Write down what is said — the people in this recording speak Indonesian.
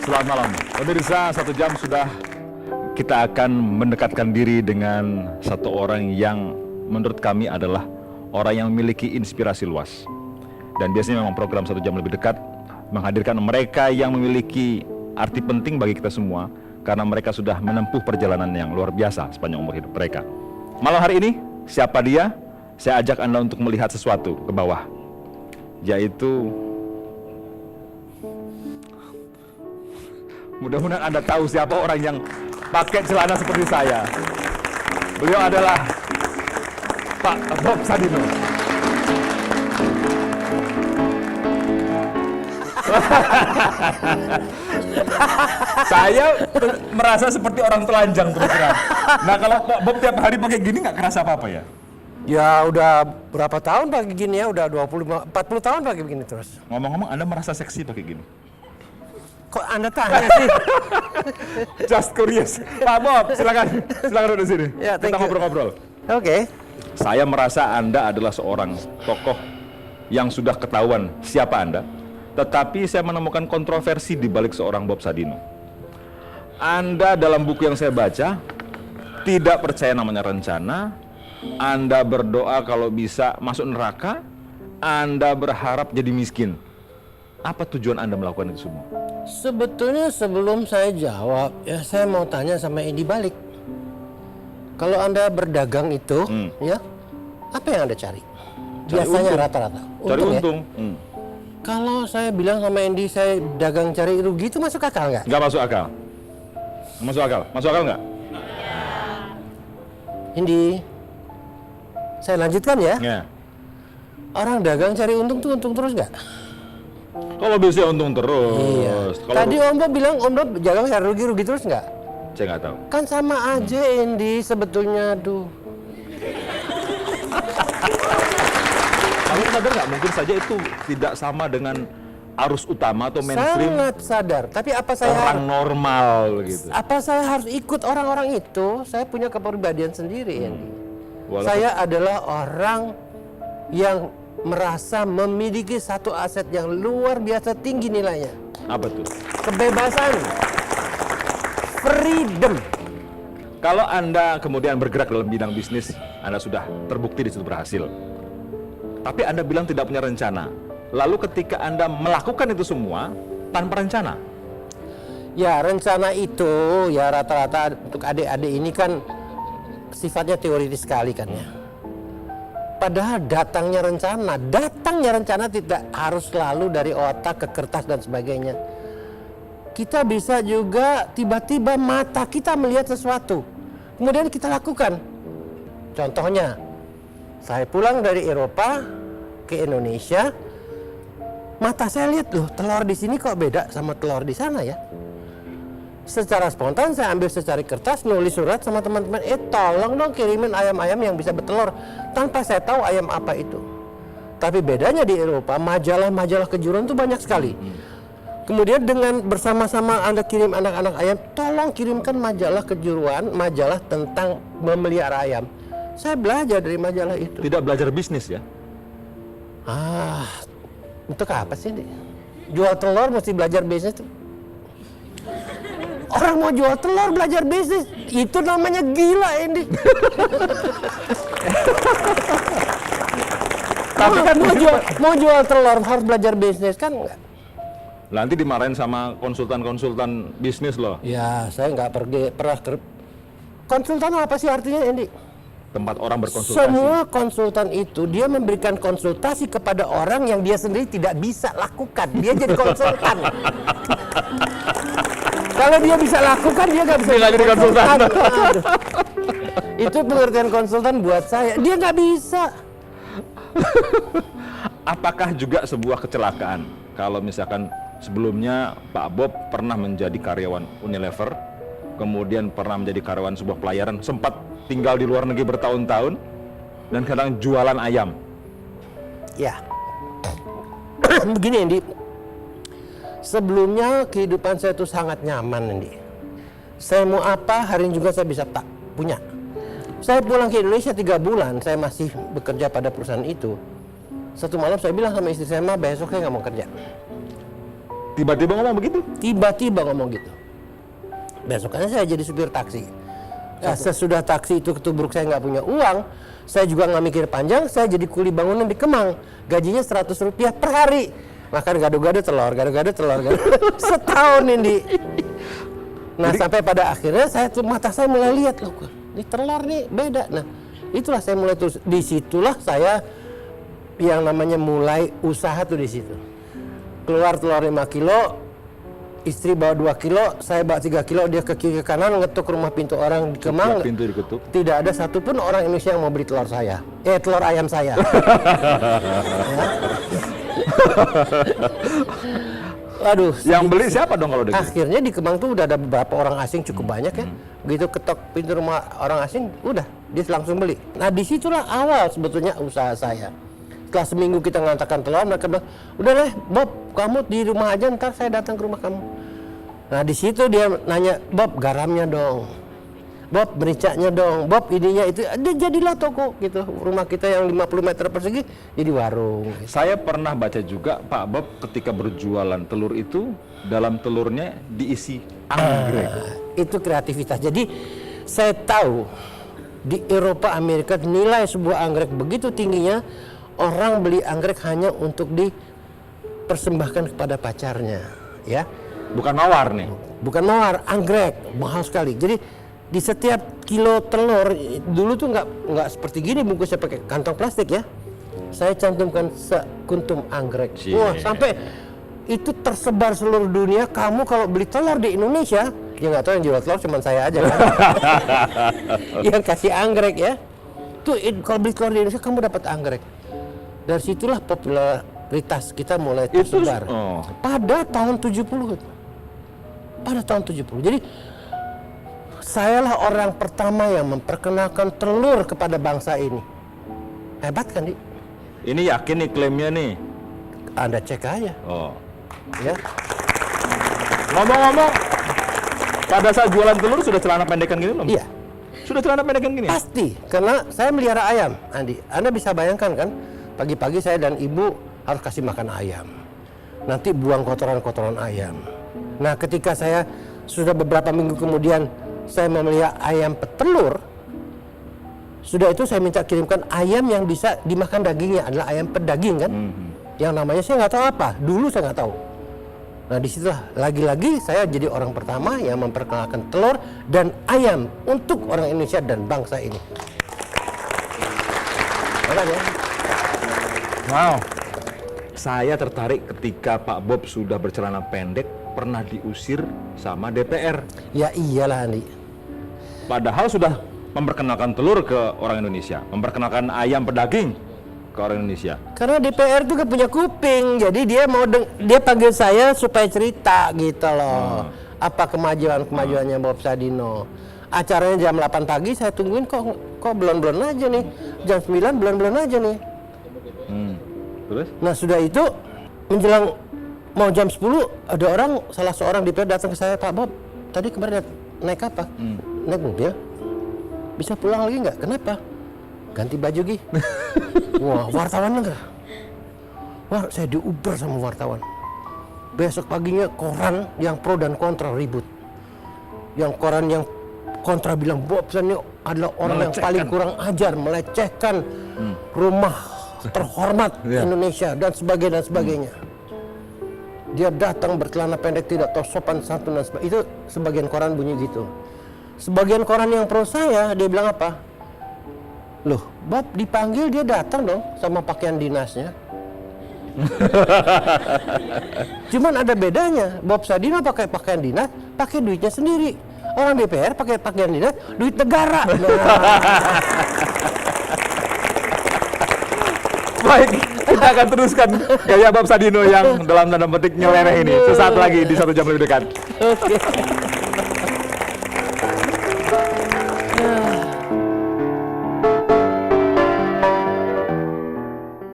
Selamat malam. Pemirsa, 1 jam sudah kita akan mendekatkan diri dengan satu orang yang menurut kami adalah orang yang memiliki inspirasi luas. Dan biasanya memang program 1 jam lebih dekat menghadirkan mereka yang memiliki arti penting bagi kita semua karena mereka sudah menempuh perjalanan yang luar biasa sepanjang umur hidup mereka. Malam hari ini, siapa dia? Saya ajak Anda untuk melihat sesuatu ke bawah, yaitu mudah-mudahan Anda tahu siapa orang yang pakai celana seperti saya. Beliau adalah Pak Bob Sadino. Saya merasa seperti orang telanjang terus terang. Nah, kalau Pak Bob tiap hari pakai gini nggak kerasa apa-apa ya? Ya udah berapa tahun pakai gini ya, udah 40 tahun pakai begini terus. Ngomong-ngomong, Anda merasa seksi pakai gini? Kok Anda tanya sih? Just curious. Pak Bob, silakan duduk di sini. Ya, Kita ngobrol-ngobrol. Oke. Saya merasa Anda adalah seorang tokoh yang sudah ketahuan siapa Anda, tetapi saya menemukan kontroversi di balik seorang Bob Sadino. Anda dalam buku yang saya baca tidak percaya namanya rencana, Anda berdoa kalau bisa masuk neraka, Anda berharap jadi miskin. Apa tujuan Anda melakukan itu semua? Sebetulnya sebelum saya jawab, ya saya mau tanya sama Edi balik. Kalau Anda berdagang itu, ya apa yang Anda cari? Biasanya rata-rata. Cari untung. Ya? Kalau saya bilang sama Andy saya dagang cari rugi, itu masuk akal nggak? Nggak masuk akal. Masuk akal? Masuk akal nggak? Andy, saya lanjutkan ya. Ya. Orang dagang cari untung tuh untung terus nggak? Kalau bisa untung terus. Iya. Kalau Tadi Om Bob bilang Om Bob dagang cari rugi terus nggak? saya nggak tahu. Kan sama aja Andy sebetulnya, aduh. Kamu sadar nggak mungkin saja itu tidak sama dengan arus utama atau mainstream Sangat sadar. Tapi apa saya orang normal gitu. apa saya harus ikut orang-orang itu? Saya punya kepribadian sendiri, Andy. Walaupun- Saya adalah orang yang merasa memiliki satu aset yang luar biasa tinggi nilainya. Apa tuh? Kebebasan. Freedom. Kalau Anda kemudian bergerak dalam bidang bisnis, Anda sudah terbukti di situ berhasil. Tapi Anda bilang tidak punya rencana. Lalu ketika Anda melakukan itu semua tanpa rencana. Ya, rencana itu ya rata-rata untuk adik-adik ini kan sifatnya teoritis sekali kan ya. Padahal datangnya rencana tidak harus selalu dari otak ke kertas dan sebagainya. Kita bisa juga tiba-tiba mata kita melihat sesuatu, kemudian kita lakukan. Contohnya, saya pulang dari Eropa ke Indonesia, mata saya lihat loh telur di sini kok beda sama telur di sana ya. Secara spontan saya ambil secari kertas, nulis surat sama teman-teman, tolong dong kirimin ayam-ayam yang bisa bertelur, tanpa saya tahu ayam apa itu. Tapi bedanya di Eropa, majalah-majalah kejuruan itu banyak sekali. Kemudian dengan bersama-sama Anda kirim anak-anak ayam, tolong kirimkan majalah kejuruan, majalah tentang memelihara ayam. Saya belajar dari majalah itu. Tidak belajar bisnis ya? Untuk apa sih? Jual telur mesti belajar bisnis tuh. Orang mau jual telur belajar bisnis, itu namanya gila, Andy. Tapi kan mau jual telur harus belajar bisnis kan enggak? Nanti dimarahin sama konsultan-konsultan bisnis loh. Ya, saya nggak pernah konsultan apa sih artinya, Andy? Tempat orang berkonsultasi. Semua konsultan itu dia memberikan konsultasi kepada orang yang dia sendiri tidak bisa lakukan. Dia jadi konsultan. Kalau dia bisa lakukan, dia nggak bisa jadi konsultan. Aduh. Itu pengertian konsultan buat saya. Dia nggak bisa. Apakah juga sebuah kecelakaan kalau misalkan sebelumnya Pak Bob pernah menjadi karyawan Unilever, kemudian pernah menjadi karyawan sebuah pelayaran, sempat tinggal di luar negeri bertahun-tahun, dan kadang jualan ayam? Ya. Begini, Andi. Sebelumnya kehidupan saya itu sangat nyaman, Andi. Saya mau apa, hari ini juga saya bisa punya. Saya pulang ke Indonesia 3 bulan, saya masih bekerja pada perusahaan itu. Satu malam saya bilang sama istri saya, "Ma, besok saya nggak mau kerja." Tiba-tiba ngomong begitu? Tiba-tiba ngomong gitu. Besokannya saya jadi supir taksi. Ya, sesudah taksi itu ketubruk, saya nggak punya uang, saya juga nggak mikir panjang, saya jadi kuli bangunan di Kemang, gajinya Rp100 per hari, makan gado-gado telur, setahun ini. Nah, sampai pada akhirnya mata saya mulai lihat, loh, ini telur nih beda. Nah, itulah saya mulai terus, disitulah saya yang namanya mulai usaha tuh di situ. Keluar telur 5 kilo, istri bawa 2 kilo, saya bawa 3 kilo, dia ke kiri ke kanan ngetuk rumah pintu orang di Kemang. Pintu diketuk. Tidak ada satupun orang Indonesia yang mau beli telur saya. Telur ayam saya. Aduh. Yang beli siapa dong kalau begitu? Akhirnya di Kemang tuh udah ada beberapa orang asing cukup banyak ya. Begitu ketok pintu rumah orang asing, udah dia langsung beli. Nah, disitulah awal sebetulnya usaha saya. Setelah seminggu kita ngantarkan telur, mereka bilang, udah deh Bob, kamu di rumah aja, ntar saya datang ke rumah kamu. Nah, di situ dia nanya, Bob, garamnya dong, Bob, mericanya dong, Bob, ininya itu. Dia jadilah toko gitu. Rumah kita yang 50 meter persegi jadi warung. Saya pernah baca juga Pak Bob ketika berjualan telur itu, dalam telurnya diisi anggrek. Itu kreativitas. Jadi saya tahu di Eropa, Amerika nilai sebuah anggrek begitu tingginya, orang beli anggrek hanya untuk dipersembahkan kepada pacarnya, ya. Bukan mawar nih. Bukan mawar, anggrek mahal sekali. Jadi di setiap kilo telur dulu tuh nggak seperti gini bungkusnya pakai kantong plastik ya. Saya cantumkan sekuntum anggrek. Wah, sampai itu tersebar seluruh dunia. Kamu kalau beli telur di Indonesia, ya nggak tahu yang jual telur cuma saya aja kan? Yang kasih anggrek ya. Tuh kalau beli telur di Indonesia kamu dapat anggrek. Dari situlah popularitas kita mulai tersebar. Pada tahun 70. Pada tahun 70. Jadi sayalah orang pertama yang memperkenalkan telur kepada bangsa ini. Hebat kan, Di? Ini yakin nih klaimnya nih? Anda cek aja. Ya. Ngomong-ngomong, pada saat jualan telur sudah celana pendekan gini belum? Iya. Sudah celana pendekan gini? Pasti, karena saya melihara ayam, Andi. Anda bisa bayangkan kan, pagi-pagi saya dan ibu harus kasih makan ayam. Nanti buang kotoran-kotoran ayam. Nah, ketika saya sudah beberapa minggu kemudian saya memelihara ayam petelur, sudah itu saya minta kirimkan ayam yang bisa dimakan dagingnya, adalah ayam pedaging kan. Yang namanya saya nggak tahu apa, dulu saya nggak tahu. Nah, disitulah lagi-lagi saya jadi orang pertama yang memperkenalkan telur dan ayam untuk orang Indonesia dan bangsa ini. Makanya. Wow, saya tertarik ketika Pak Bob sudah bercelana pendek pernah diusir sama DPR. Ya iyalah, Andi. Padahal sudah memperkenalkan telur ke orang Indonesia, memperkenalkan ayam pedaging ke orang Indonesia. Karena DPR juga punya kuping, jadi dia mau dia panggil saya supaya cerita gitu loh. Apa kemajuannya Bob Sadino. Acaranya jam 8 pagi, saya tungguin kok belon-belon aja nih. Jam 9 belon-belon aja nih. Terus? Nah, sudah itu menjelang mau jam 10 ada salah seorang DPR datang ke saya, Pak Bob, tadi kemarin naik apa? Naik mobil. Bisa pulang lagi nggak? Kenapa? Ganti baju Gi. Wah, wartawan enggak? Wah, saya diuber sama wartawan. Besok paginya koran yang pro dan kontra ribut. Yang koran yang kontra bilang Bob Sadino adalah orang yang paling kurang ajar, melecehkan rumah terhormat Indonesia dan sebagainya. Dia datang bercelana pendek, tidak tahu sopan santun dan sebagainya. Itu sebagian koran bunyi gitu. Sebagian koran yang pro saya, dia bilang apa? Loh, Bob dipanggil dia datang dong sama pakaian dinasnya. Cuman ada bedanya, Bob Sadino pakai pakaian dinas, pakai duitnya sendiri. Orang DPR pakai pakaian dinas, duit negara. Baik, kita akan teruskan gaya Bob Sadino yang dalam tanda petik nyeleneh ini sesaat lagi di 1 jam lebih dekat. Oke.